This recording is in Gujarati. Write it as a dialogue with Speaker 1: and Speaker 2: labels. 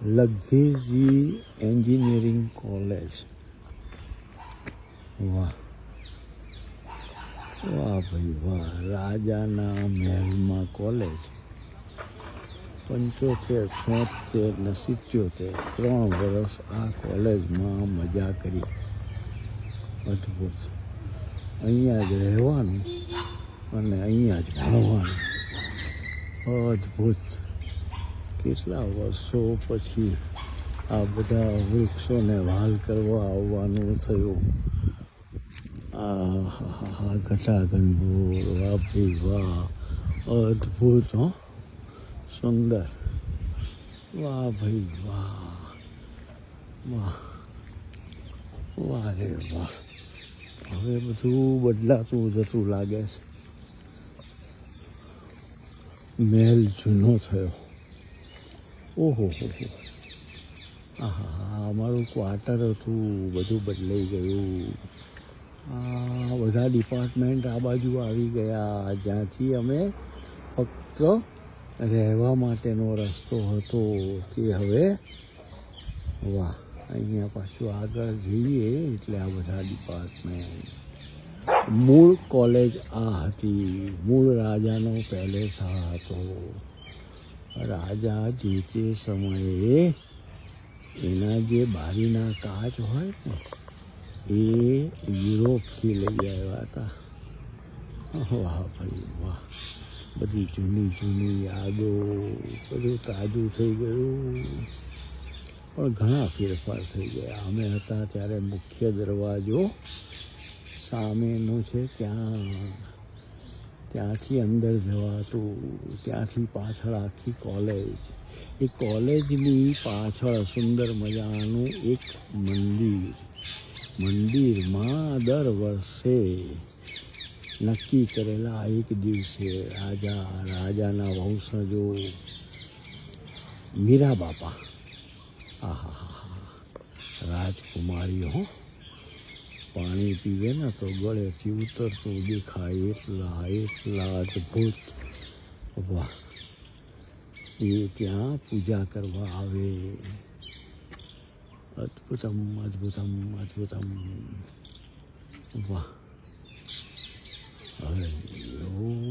Speaker 1: Luxury engineering college. વાહ વાહ ભાઈ વાહ, રાજાના મહેલમાં કોલેજ. 75, 76 ને 77 3 વર્ષ આ કોલેજમાં મજા કરી. અદ્ભુત. અહીંયા જ રહેવાનું અને અહીંયા જ ભણવાનું. અદ્ભુત. કેટલા વર્ષો પછી આ બધા વૃક્ષોને વહાલ કરવા આવવાનું થયું. આ ઘટાઘનઘોર, વાહ ભાઈ વાહ, અદ્ભુત. હો, સુંદર. વાહ ભાઈ વાહ, વાહ વાહ રે વાહ. હવે બધું બદલાતું જતું લાગે છે. મહેલ જૂનો થયો. ઓહો હો હો. અમારું ક્વાર્ટર હતું, બધું બદલાઈ ગયું. બધા ડિપાર્ટમેન્ટ આ બાજુ આવી ગયા, જ્યાંથી અમે ફક્ત રહેવા માટેનો રસ્તો હતો તે હવે વાહ. અહીંયા પાછું આગળ જઈએ એટલે આ બધા ડિપાર્ટમેન્ટ. મૂળ કોલેજ આ હતી, મૂળ રાજાનો પેલેસ આ હતો. રાજા જે તે સમયે એના જે બારીના કાચ હોય ને એ યુરોપથી લઈ આવ્યા હતા. વાહ ભાઈ વાહ. બધી જૂની જૂની યાદો, બધું તાજું થઈ ગયું. પણ ઘણા ફેરફાર થઈ ગયા. અમે હતા ત્યારે મુખ્ય દરવાજો સામેનો છે, ત્યાંથી અંદર જવાતું. ત્યાંથી પાછળ આખી કોલેજ. એ કોલેજની પાછળ સુંદર મજાનું એક મંદિર. મંદિરમાં દર વર્ષે નક્કી કરેલા એક દિવસે રાજાના વંશજો, મીરા બાપા, રાજકુમારીઓ પાણી પીવે ને તો ગળેથી ઉતરતું દેખાય એટલા અદ્ભુત. વાહ. એ ત્યાં પૂજા કરવા આવે. અદ્ભુતમ અદ્ભુતમ અદ્ભુતમ. વાહ. હરિ ઓમ.